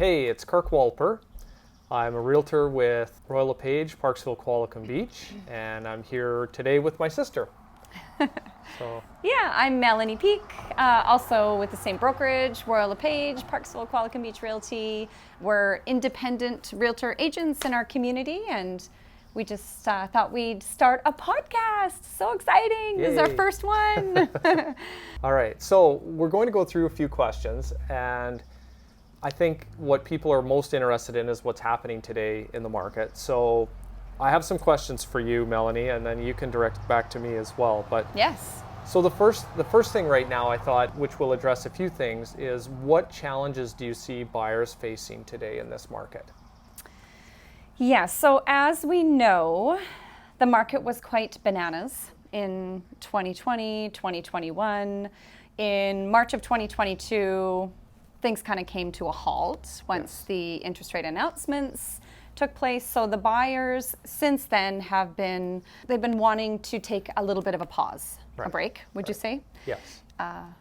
Hey, it's Kirk Walper. I'm a realtor with Royal LePage, Parksville, Qualicum Beach, and I'm here today with my sister. Yeah, I'm Melanie Peak, also with the same brokerage, Royal LePage, Parksville, Qualicum Beach Realty. We're independent realtor agents in our community, and we just thought we'd start a podcast. So exciting! Yay. This is our first one. All right, so we're going to go through a few questions, and I think what people are most interested in is what's happening today in the market. So I have some questions for you, Melanie, and then you can direct it back to me as well. But Yes. So the first thing right now I thought, which will address a few things, is what challenges do you see buyers facing today in this market? Yeah, so as we know, the market was quite bananas in 2020, 2021. In March of 2022, things kind of came to a halt once the interest rate announcements took place. So the buyers since then they've been wanting to take a little bit of a pause, a break, would you say? Yes.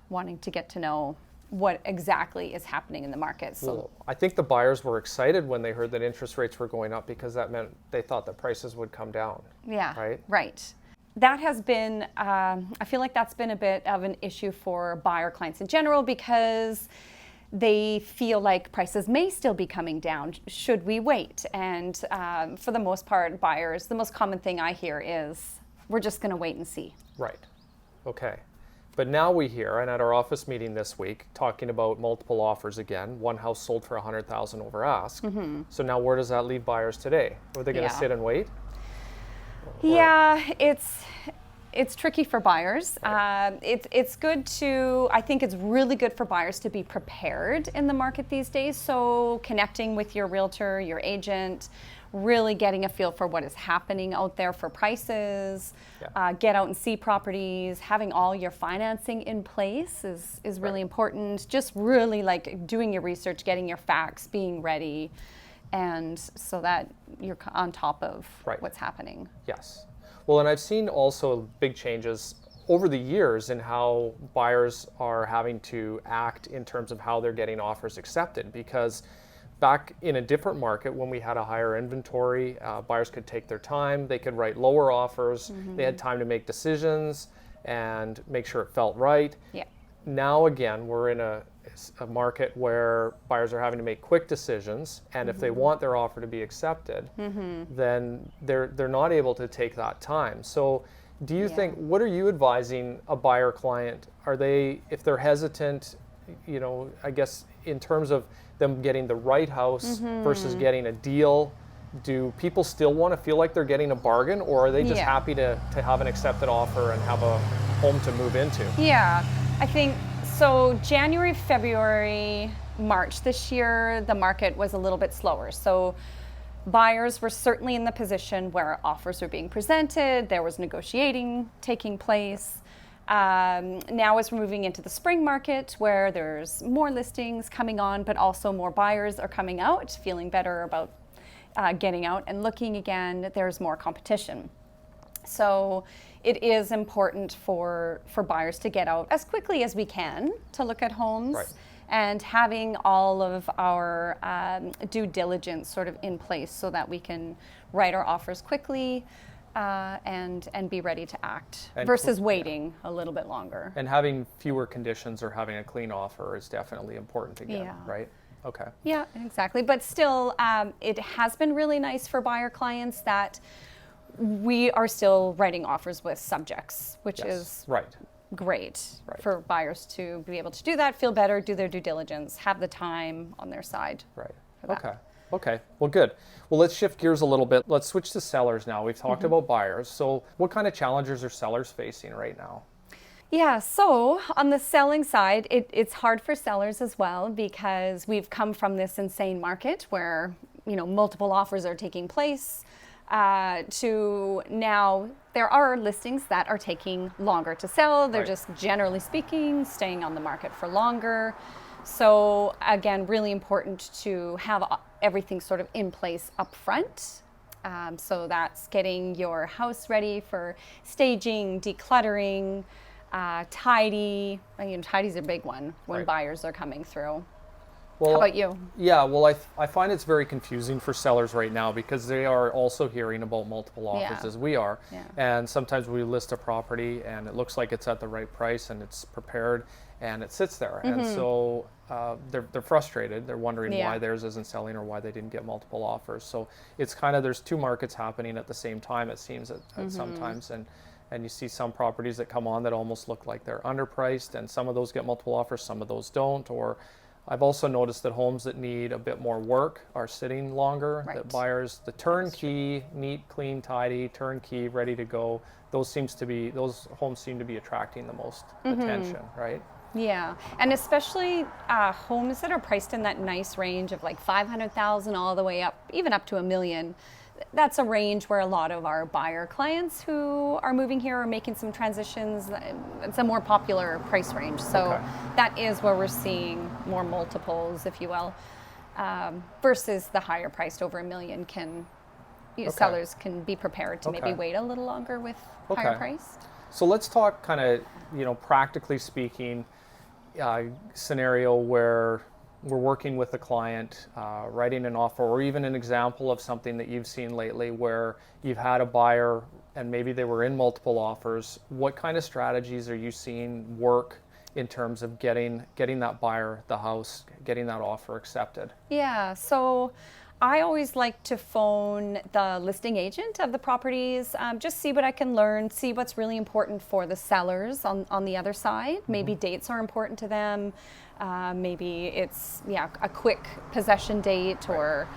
Wanting to get to know what exactly is happening in the market. So Well, I think the buyers were excited when they heard that interest rates were going up because that meant they thought that prices would come down. yeah, right. That has been, I feel like that's been a bit of an issue for buyer clients in general because they feel like prices may still be coming down. Should we wait? And for the most part, buyers, the most common thing I hear is, we're just going to wait and see. Right. Okay. But now we hear, and at our office meeting this week, talking about multiple offers again. One house sold for $100,000 over ask. Mm-hmm. So now where does that leave buyers today? Are they going to sit and wait? Yeah, it's tricky for buyers. It's good I think it's really good for buyers to be prepared in the market these days. So connecting with your realtor, your agent, really getting a feel for what is happening out there for prices, get out and see properties, having all your financing in place is really important. Just really like doing your research, getting your facts, being ready, and so that you're on top of what's happening. Yes. Well, and I've seen also big changes over the years in how buyers are having to act in terms of how they're getting offers accepted, because back in a different market when we had a higher inventory, buyers could take their time, they could write lower offers, they had time to make decisions and make sure it felt right. Yeah. Now again, we're in a market where buyers are having to make quick decisions, and if they want their offer to be accepted, then they're not able to take that time. So do you think, what are you advising a buyer client? Are they, if they're hesitant, I guess in terms of them getting the right house versus getting a deal, do people still want to feel like they're getting a bargain, or are they just happy to have an accepted offer and have a home to move into? Yeah, I think so. January, February, March this year, the market was a little bit slower. So buyers were certainly in the position where offers were being presented, there was negotiating taking place. Now as we're moving into the spring market where there's more listings coming on, but also more buyers are coming out, feeling better about getting out and looking again, there's more competition. So it is important for buyers to get out as quickly as we can to look at homes, and having all of our due diligence sort of in place so that we can write our offers quickly and be ready to act versus waiting a little bit longer. And having fewer conditions or having a clean offer is definitely important again, right? Okay. Yeah, exactly. But still, it has been really nice for buyer clients that we are still writing offers with subjects, which is great for buyers to be able to do that, feel better, do their due diligence, have the time on their side. Right. Okay. Well, good. Well, let's shift gears a little bit. Let's switch to sellers now. We've talked about buyers. So what kind of challenges are sellers facing right now? Yeah, so on the selling side, it's hard for sellers as well because we've come from this insane market where, multiple offers are taking place to now there are listings that are taking longer to sell. They're just generally speaking staying on the market for longer. So again, really important to have everything sort of in place up front. So that's getting your house ready for staging, decluttering, tidy. Tidy's a big one when buyers are coming through. Well, How about you? Yeah, well, I find it's very confusing for sellers right now because they are also hearing about multiple offers Yeah. as we are. Yeah. And sometimes we list a property and it looks like it's at the right price and it's prepared and it sits there. And so they're frustrated. They're wondering Yeah. why theirs isn't selling or why they didn't get multiple offers. So it's kind of, there's two markets happening at the same time, it seems, at sometimes. And you see some properties that come on that almost look like they're underpriced, and some of those get multiple offers, some of those don't. Or I've also noticed that homes that need a bit more work are sitting longer. Right. That buyers, the turnkey, neat, clean, tidy, turnkey, ready to go, those homes seem to be attracting the most attention, right? Yeah, and especially homes that are priced in that nice range of like 500,000 all the way up, even up to $1 million. That's a range where a lot of our buyer clients who are moving here are making some transitions. It's a more popular price range. So that is where we're seeing more multiples, if you will, versus the higher priced over $1 million sellers can be prepared to maybe wait a little longer with higher priced. So let's talk kind of, practically speaking, scenario where we're working with a client, writing an offer, or even an example of something that you've seen lately where you've had a buyer and maybe they were in multiple offers. What kind of strategies are you seeing work in terms of getting that buyer the house, getting that offer accepted? Yeah, so I always like to phone the listing agent of the properties, just see what I can learn, see what's really important for the sellers on the other side. Maybe dates are important to them. Maybe it's a quick possession date, or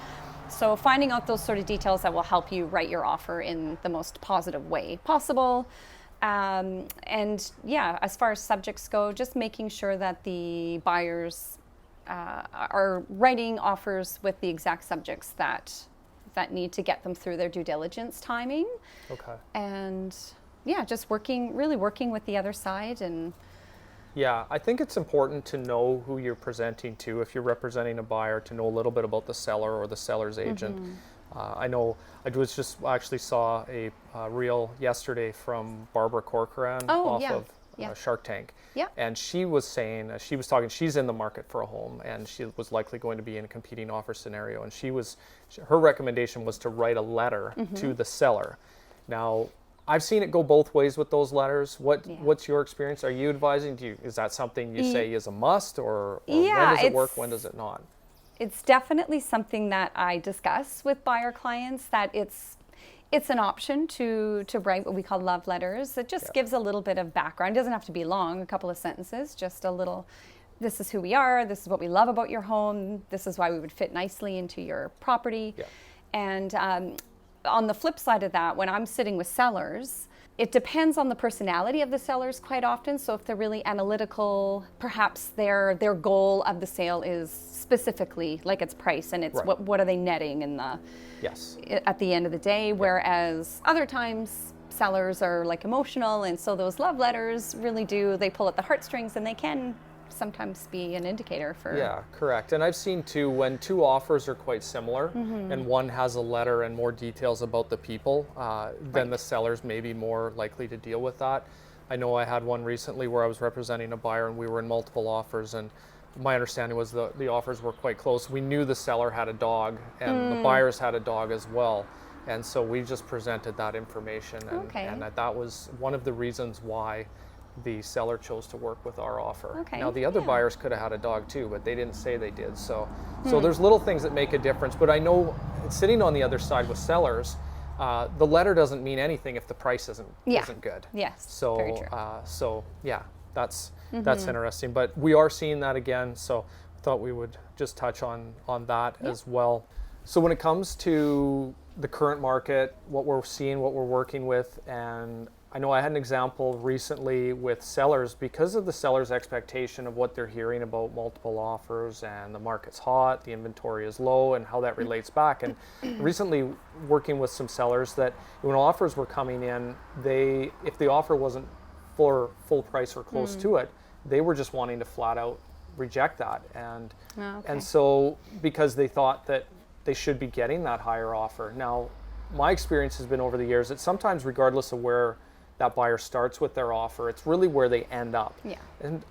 so finding out those sort of details that will help you write your offer in the most positive way possible. And as far as subjects go, just making sure that the buyers are writing offers with the exact subjects that need to get them through their due diligence timing. Okay. And just working with the other side. And yeah, I think it's important to know who you're presenting to. If you're representing a buyer, to know a little bit about the seller or the seller's agent. I know I actually saw a reel yesterday from Barbara Corcoran of Shark Tank. Yeah. And she was saying, she's in the market for a home and she was likely going to be in a competing offer scenario. And her recommendation was to write a letter to the seller. Now, I've seen it go both ways with those letters. What's your experience? Are you advising? Is that something you say is a must, or when does it work? When does it not? It's definitely something that I discuss with buyer clients, that it's an option to write what we call love letters. It just gives a little bit of background. It doesn't have to be long, a couple of sentences, just a little, this is who we are, this is what we love about your home, this is why we would fit nicely into your property. Yeah. And on the flip side of that, when I'm sitting with sellers, it depends on the personality of the sellers quite often. So if they're really analytical, perhaps their goal of the sale is specifically like its price, and it's what are they netting in the at the end of the day. Whereas other times sellers are like emotional, and so those love letters really they pull at the heartstrings, and they can sometimes be an indicator for... Yeah, correct. And I've seen too, when two offers are quite similar and one has a letter and more details about the people, then the sellers may be more likely to deal with that. I know I had one recently where I was representing a buyer and we were in multiple offers, and my understanding was the offers were quite close. We knew the seller had a dog and the buyers had a dog as well. And so we just presented that information, and that was one of the reasons why the seller chose to work with our offer. Now the other buyers could have had a dog too, but they didn't say they did. So there's little things that make a difference. But I know sitting on the other side with sellers, the letter doesn't mean anything if the price isn't good. Yes. So very true. That's interesting. But we are seeing that again. So I thought we would just touch on that as well. So when it comes to the current market, what we're seeing, what we're working with, and I know I had an example recently with sellers because of the seller's expectation of what they're hearing about multiple offers and the market's hot, the inventory is low, and how that relates back. And recently working with some sellers that when offers were coming in, if the offer wasn't full price or close to it, they were just wanting to flat out reject that. And so because they thought that they should be getting that higher offer. Now, my experience has been over the years that sometimes regardless of where that buyer starts with their offer. It's really where they end up. Yeah. And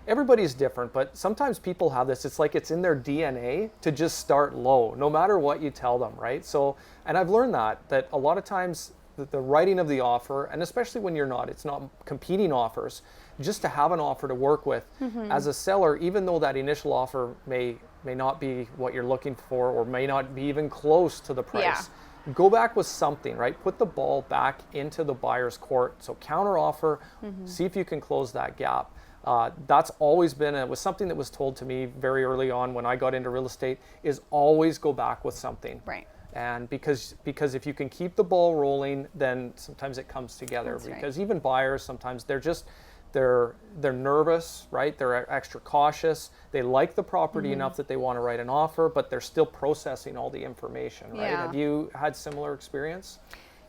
everybody's different, but sometimes people have this, it's like it's in their DNA to just start low, no matter what you tell them, right? So, and I've learned that a lot of times the writing of the offer, and especially when it's not competing offers, just to have an offer to work with as a seller, even though that initial offer may not be what you're looking for or may not be even close to the price. Go back with something, right? Put the ball back into the buyer's court. So counter offer, see if you can close that gap. That's always been, it was something that was told to me very early on when I got into real estate, is always go back with something. Right. And because if you can keep the ball rolling, then sometimes it comes together. That's because right. even buyers, sometimes they're nervous, right? They're extra cautious. They like the property enough that they want to write an offer, but they're still processing all the information, right? Yeah. Have you had similar experience?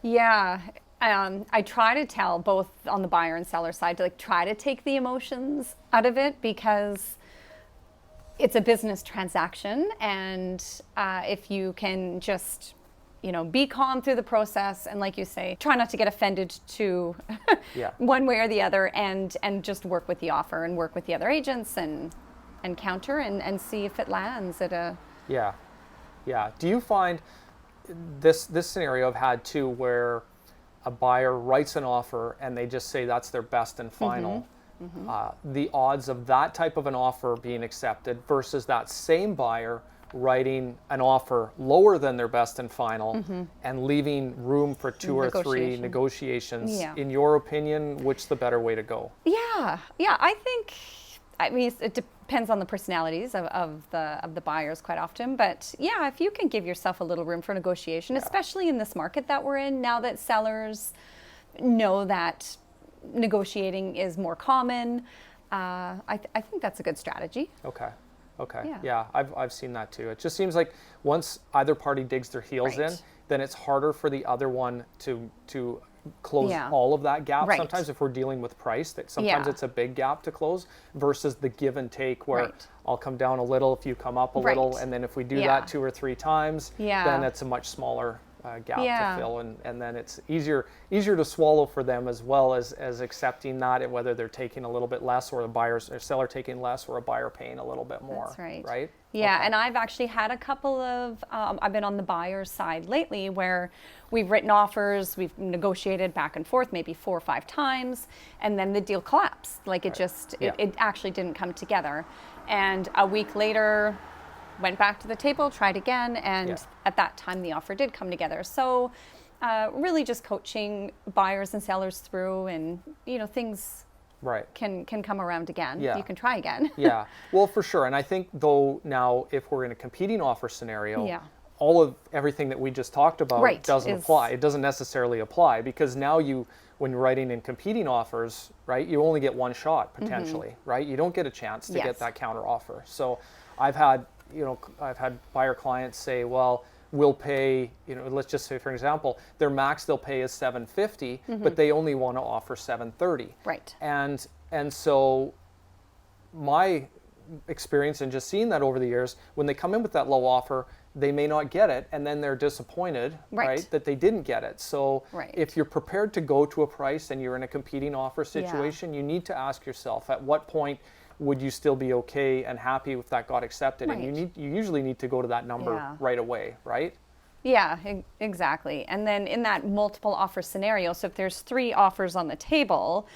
Yeah. I try to tell both on the buyer and seller side to like try to take the emotions out of it, because it's a business transaction, and if you can just be calm through the process, and like you say, try not to get offended to one way or the other, and just work with the offer and work with the other agents and counter and see if it lands at a... Yeah. Do you find this scenario I've had too, where a buyer writes an offer and they just say that's their best and final? The odds of that type of an offer being accepted versus that same buyer writing an offer lower than their best and final and leaving room for two or three negotiations. In your opinion, which the better way to go? I mean, it depends on the personalities of the buyers quite often, but if you can give yourself a little room for negotiation, especially in this market that we're in now, that sellers know that negotiating is more common, I think that's a good strategy. Okay. Yeah, I've seen that too. It just seems like once either party digs their heels in, then it's harder for the other one to close all of that gap. Sometimes if we're dealing with price, that sometimes it's a big gap to close versus the give and take where I'll come down a little if you come up a little, and then if we do that 2 or 3 times, then it's a much smaller gap to fill, and then it's easier to swallow for them, as well as accepting that, and whether they're taking a little bit less, or the buyers or seller taking less, or a buyer paying a little bit more. That's right. Right? Yeah, and I've actually had a couple of, I've been on the buyer's side lately where we've written offers, we've negotiated back and forth maybe 4 or 5 times, and then the deal collapsed. Like it actually didn't come together. And a week later, went back to the table, tried again, and at that time the offer did come together. So really just coaching buyers and sellers through, and things can come around again. You can try again. Well, for sure. And I think though now, if we're in a competing offer scenario, all of everything that we just talked about doesn't apply. It doesn't necessarily apply, because now when you're writing in competing offers, right, you only get one shot potentially, right? You don't get a chance to get that counter offer. So I've had buyer clients say, well, we'll pay, let's just say, for example, their max they'll pay is $750, but they only want to offer $730. Right. And so my experience in just seeing that over the years, when they come in with that low offer, they may not get it, and then they're disappointed, right, that they didn't get it. So if you're prepared to go to a price and you're in a competing offer situation, you need to ask yourself, at what point would you still be okay and happy if that got accepted? And you usually need to go to that number right away, right? Yeah, exactly. And then in that multiple offer scenario, so if there's 3 offers on the table,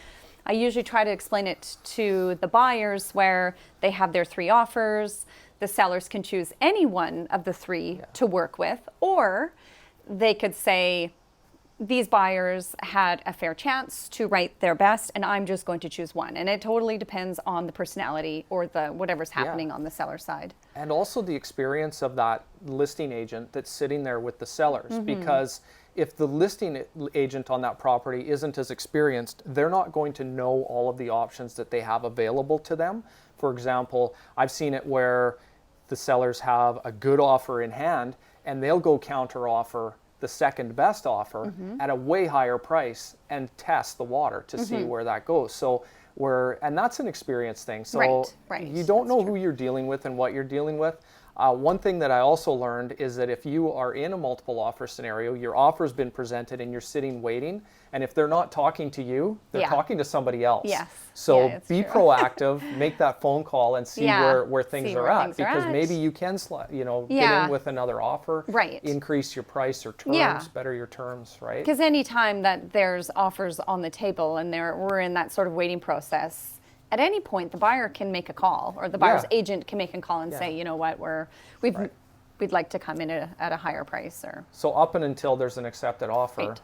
I usually try to explain it to the buyers where they have their 3 offers. The sellers can choose any one of the 3 to work with, or they could say, these buyers had a fair chance to write their best, and I'm just going to choose one. And it totally depends on the personality or the whatever's happening on the seller side. And also the experience of that listing agent that's sitting there with the sellers, because if the listing agent on that property isn't as experienced, they're not going to know all of the options that they have available to them. For example, I've seen it where the sellers have a good offer in hand, and they'll go counter offer the second best offer at a way higher price and test the water to see where that goes. So and that's an experience thing. So you don't know who you're dealing with and what you're dealing with. One thing that I also learned is that if you are in a multiple offer scenario, your offer's been presented and you're sitting waiting, and if they're not talking to you, they're talking to somebody else. Yes. So Yeah, be true. proactive, make that phone call and see where things See are where at, things are because at. maybe you can get in with another offer, Right. increase your price or terms, better your terms, right? Because any time that there's offers on the table and we're in that sort of waiting process, at any point the buyer can make a call, or the buyer's agent can make a call and say, you know what, we'd like to come in at a higher price. Or so up and until there's an accepted offer,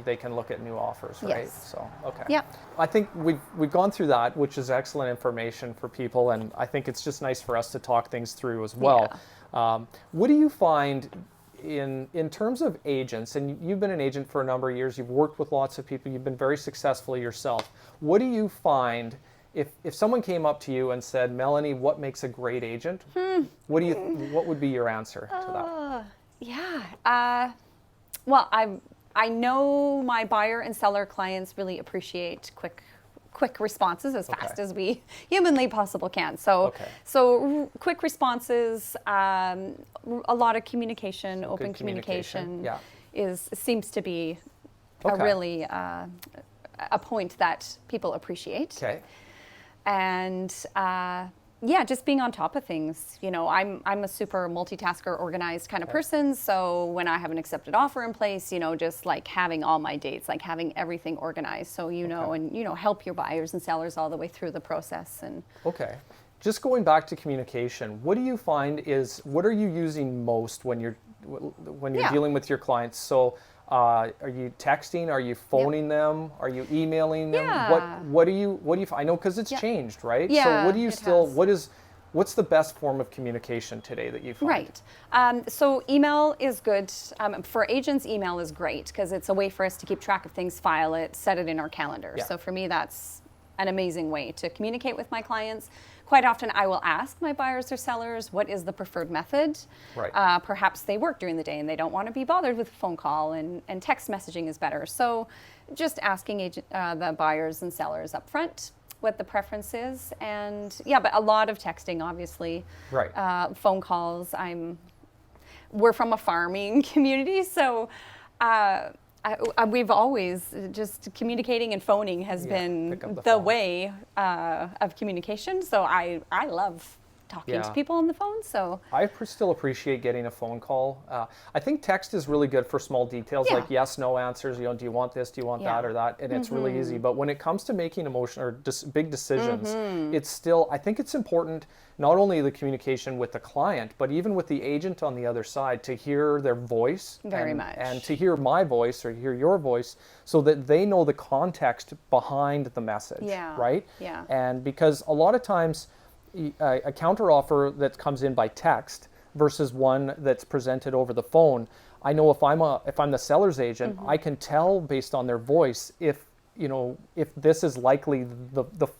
they can look at new offers, right? Yes. So okay. Yeah. I think we've gone through that, which is excellent information for people, and I think it's just nice for us to talk things through as well. What do you find in terms of agents, and you've been an agent for a number of years, you've worked with lots of people, you've been very successful yourself. What do you find if someone came up to you and said, Melanie, what makes a great agent? What would be your answer to that? Well, I know my buyer and seller clients really appreciate quick responses as fast as we humanly possible can. So quick responses, a lot of communication, open communication seems to be a really a point that people appreciate. Okay. And just being on top of things. You know, I'm a super multitasker, organized kind of person. So when I have an accepted offer in place, just like having all my dates, like having everything organized, so help your buyers and sellers all the way through the process. And just going back to communication, what do you find what are you using most when you're dealing with your clients? So are you texting? Are you phoning them? Are you emailing them? What do you I know, because it's changed, right? So what do you what's the best form of communication today that you find? Right. So email is good. For agents, email is great because it's a way for us to keep track of things, file it, set it in our calendar. So for me, that's an amazing way to communicate with my clients. Quite often I will ask my buyers or sellers, what is the preferred method? Right. Perhaps they work during the day and they don't want to be bothered with a phone call, and text messaging is better. So just asking the buyers and sellers up front what the preference is. And but a lot of texting, obviously. Right. Phone calls. We're from a farming community, so we've always just communicating and phoning has been the way of communication. So I love talking to people on the phone. So I still appreciate getting a phone call. I think text is really good for small details like yes, no answers. Do you want this? Do you want that or that? And it's really easy. But when it comes to making emotional or big decisions, it's still, I think it's important not only the communication with the client, but even with the agent on the other side, to hear their voice and to hear my voice or hear your voice, so that they know the context behind the message, right? Yeah. And because a lot of times a counteroffer that comes in by text versus one that's presented over the phone, I know if I'm the seller's agent, I can tell based on their voice if this is likely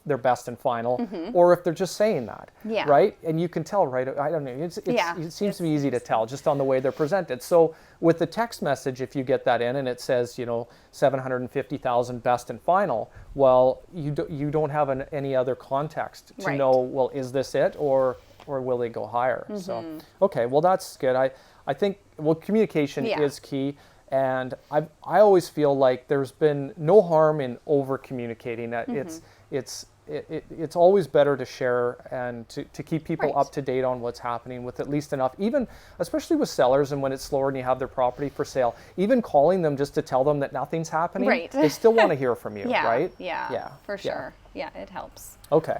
their best and final, or if they're just saying that, right? And you can tell, right? I don't know. It seems to be easy to tell just on the way they're presented. So with the text message, if you get that in and it says, 750,000 best and final, well, you don't have any other context to know, well, is this it, or will they go higher? So, okay, well, that's good. I think, communication is key. And I always feel like there's been no harm in over communicating. It's always better to share and to keep people up to date on what's happening with at least enough, even especially with sellers, and when it's slower and you have their property for sale, even calling them just to tell them that nothing's happening, they still want to hear from you, right? Yeah, for sure. Yeah, it helps. Okay.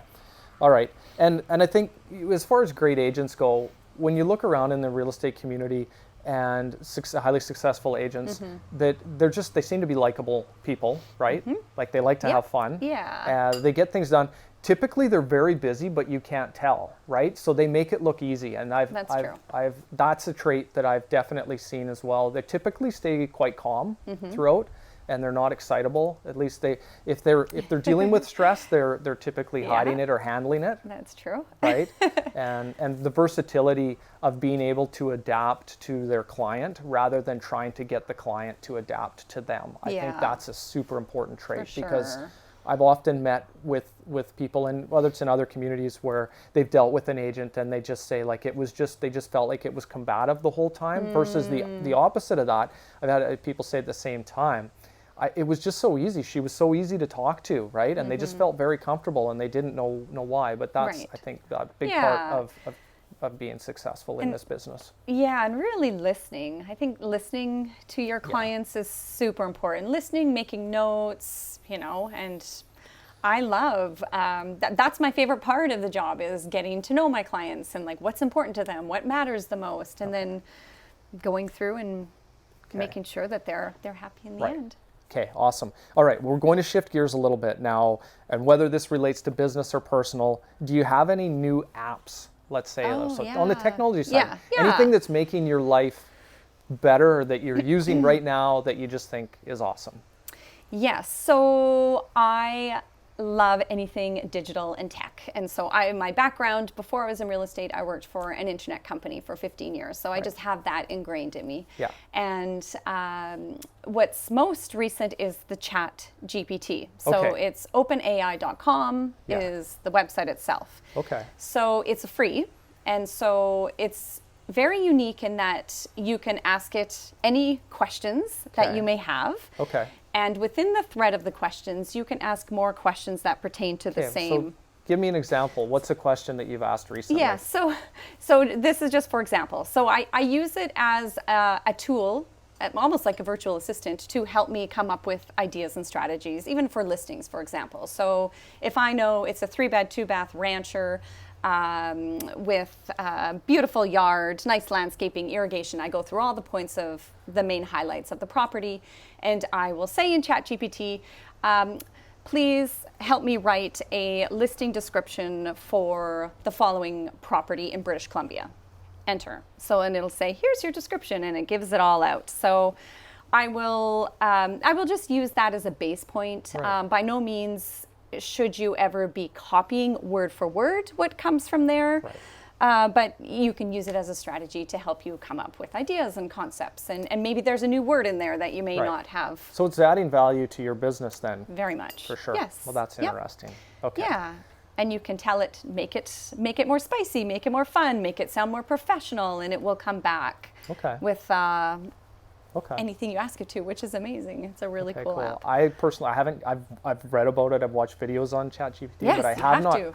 All right. And I think as far as great agents go, when you look around in the real estate community, and highly successful agents, that they seem to be likable people, right? Like they like to have fun. They get things done. Typically they're very busy, but you can't tell, right? So they make it look easy. And that's a trait that I've definitely seen as well. They typically stay quite calm throughout, and they're not excitable. At least if they're dealing with stress, they're typically hiding it or handling it. That's true. Right? And the versatility of being able to adapt to their client rather than trying to get the client to adapt to them. I think that's a super important trait, because I've often met with people, and whether it's in other communities where they've dealt with an agent and they just say like they just felt like it was combative the whole time, versus the opposite of that. I've had people say at the same time, it was just so easy. She was so easy to talk to, right? And they just felt very comfortable, and they didn't know why. But that's, Right. I think, a big part of being successful in this business. Yeah, and really listening. I think listening to your clients is super important. Listening, making notes, and I love, that's my favorite part of the job, is getting to know my clients and like what's important to them, what matters the most, and then going through and making sure that they're happy in the end. Okay, awesome. All right, we're going to shift gears a little bit now, and whether this relates to business or personal, do you have any new apps, let's say, on the technology side? Anything that's making your life better, or that you're using right now that you just think is awesome? Yes, so I love anything digital and tech. And so my background, before I was in real estate, I worked for an internet company for 15 years. So I just have that ingrained in me. Yeah. And what's most recent is the Chat GPT. So it's openai.com is the website itself. Okay. So it's free. And so it's very unique in that you can ask it any questions that you may have. Okay. And within the thread of the questions, you can ask more questions that pertain to the same. So give me an example. What's a question that you've asked recently? Yeah, so this is just for example. So I use it as a tool, almost like a virtual assistant, to help me come up with ideas and strategies, even for listings, for example. So if I know it's a 3-bed, 2-bath rancher, with a beautiful yard, nice landscaping, irrigation. I go through all the points of the main highlights of the property, and I will say in ChatGPT, please help me write a listing description for the following property in British Columbia. Enter. So, and it'll say, here's your description, and it gives it all out. So I will just use that as a base point. Right. By no means should you ever be copying word for word what comes from there. Right. But you can use it as a strategy to help you come up with ideas and concepts. And maybe there's a new word in there that you may not have. So it's adding value to your business then? Very much. For sure. Yes. Well, that's interesting. Okay. Yeah. And you can tell it, make it more spicy, make it more fun, make it sound more professional, and it will come back with anything you ask it to, which is amazing. It's a really cool app. I personally, I've read about it. I've watched videos on ChatGPT, but I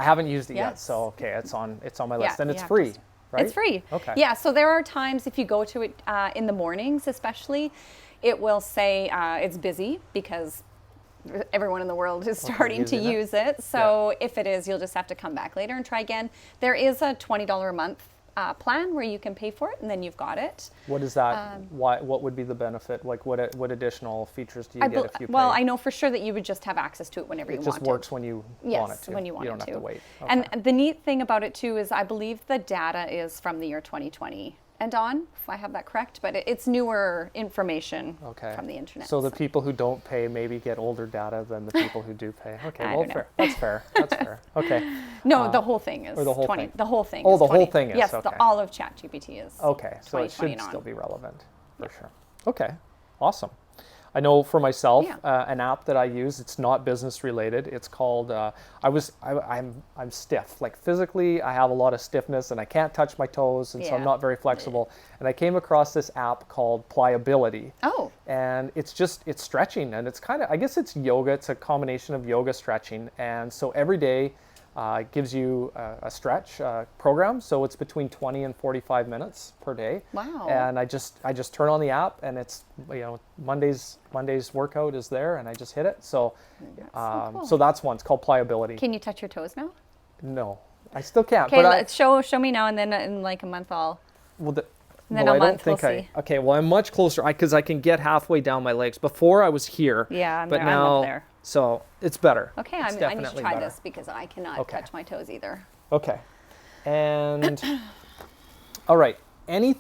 haven't used it yet. So it's on my list, and it's free, right? It's free. Okay. Yeah. So there are times if you go to it in the mornings, especially, it will say it's busy because everyone in the world is starting to use it. So if it is, you'll just have to come back later and try again. There is a $20 a month plan where you can pay for it, and then you've got it. What is that? What would be the benefit? Like what additional features do you get if you pay? Well, I know for sure that you would just have access to it whenever you want to. It just works when you want it to. When you want it to. You don't have to wait. Okay. And the neat thing about it too is I believe the data is from the year 2020 and on, if I have that correct, but it's newer information from the internet. So the people who don't pay maybe get older data than the people who do pay. Okay, well, fair. That's fair. That's fair. Okay. No, the whole thing is the whole 20. thing. The whole thing. Oh, is the 20. whole thing is. Yes, okay. all of ChatGPT is. Okay, so it should on. still be relevant for sure. Okay, awesome. I know for myself, an app that I use, it's not business related. It's called, I'm stiff. Like physically, I have a lot of stiffness and I can't touch my toes, and so I'm not very flexible. And I came across this app called Pliability. Oh. And it's stretching, and it's kind of, I guess it's yoga. It's a combination of yoga stretching. And so every day, it gives you a stretch program, so it's between 20 and 45 minutes per day. Wow! And I just turn on the app, and it's Monday's workout is there, and I just hit it. So, cool. So that's one. It's called Pliability. Can you touch your toes now? No, I still can't. Okay, let's show me now, and then in like a month I'll. Well, see. Okay, well I'm much closer because I can get halfway down my legs. Before I was here. Yeah, but I'm now up there. So it's better. Okay, I need to try this because I cannot touch my toes either. Okay, and all right, any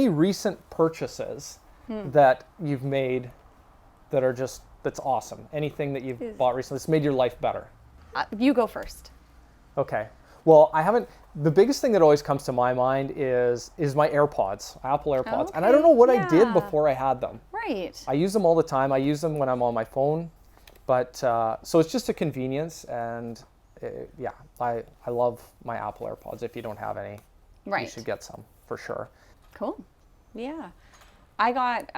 recent purchases that you've made that are that's awesome? Anything that you've bought recently that's made your life better? You go first. Okay. Well, I haven't. The biggest thing that always comes to my mind is my AirPods, Apple AirPods, and I don't know what I did before I had them. Right. I use them all the time. I use them when I'm on my phone, But so it's just a convenience, and yeah, I love my Apple AirPods. If you don't have any, you Right. should get some for sure. Cool. Yeah. I got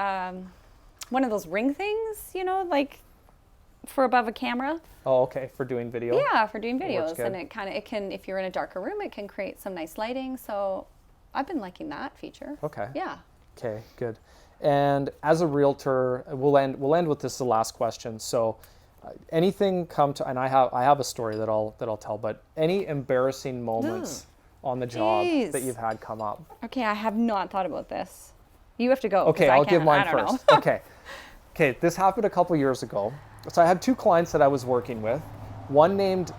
one of those ring things, you know, like for above a camera. Oh, okay, for doing video. Yeah, for doing That works videos. good. And it can, if you're in a darker room, it can create some nice lighting. So I've been liking that feature. Okay. Yeah. Okay, good. And as a realtor, we'll end with this, the last question. So, anything come to, and I have a story that I'll tell, but any embarrassing moments on the job Jeez. that you've had come up? Okay, I have not thought about this. You have to go. 'cause Okay, I I'll give can't- mine I don't first. know. Okay, this happened a couple years ago. So I had two clients that I was working with, one named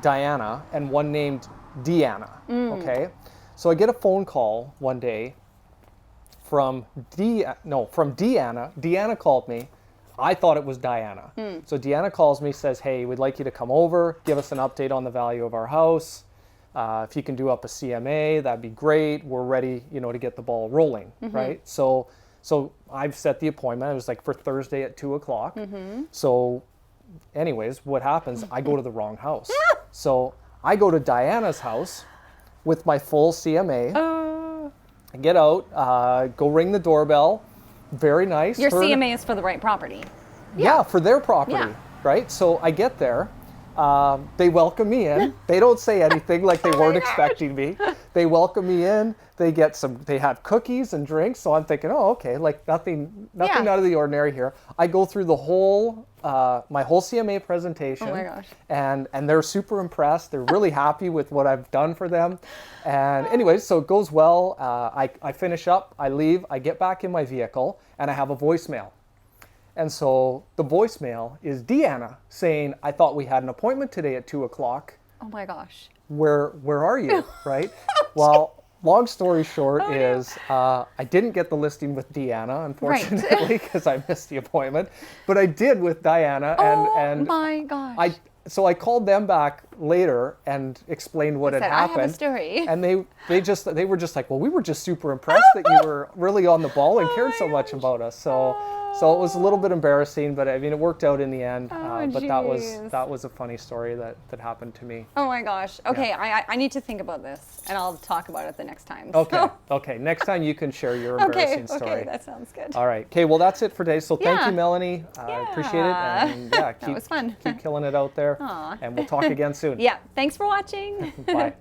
Diana and one named Deanna. Okay, so I get a phone call one day from Deanna. Deanna called me. I thought it was Diana. So Deanna calls me, says, "Hey, we'd like you to come over, give us an update on the value of our house. If you can do up a CMA, that'd be great. We're ready, to get the ball rolling, right?" So I've set the appointment. It was like for Thursday at 2:00. So, anyways, what happens? I go to the wrong house. So I go to Diana's house with my full CMA. I get out, go ring the doorbell. Very nice. Your Heard- CMA is for the right property. Yeah, for their property, Yeah. right? So I get there. They welcome me in. They don't say anything like they weren't expecting me. They welcome me in. They have cookies and drinks. So I'm thinking, oh, okay, like nothing Yeah. out of the ordinary here. I go through the whole, my whole CMA presentation. Oh my gosh. And they're super impressed. They're really happy with what I've done for them. And anyways, so it goes well. I finish up, I leave, I get back in my vehicle, and I have a voicemail. And so the voicemail is Deanna saying, "I thought we had an appointment today at 2:00. Oh my gosh. Where are you?" Right? Well, long story short Oh, no. is I didn't get the listing with Deanna, unfortunately, because I missed the appointment. But I did with Diana, and my gosh. So I called them back later and explained what had said, "I have a happened. story." And they were just like, "Well, we were just super impressed that you were really on the ball and cared so much about us." So it was a little bit embarrassing, but I mean, it worked out in the end. But jeez. that was a funny story that happened to me. Oh my gosh. Okay, I need to think about this, and I'll talk about it the next time. Okay, okay. Next time you can share your embarrassing story. Okay, that sounds good. All right. Okay. Well, that's it for today. So thank Yeah. you, Melanie. I appreciate it. And yeah, That was fun. keep killing it out there. Aw. And we'll talk again soon. Yeah, thanks for watching. Bye.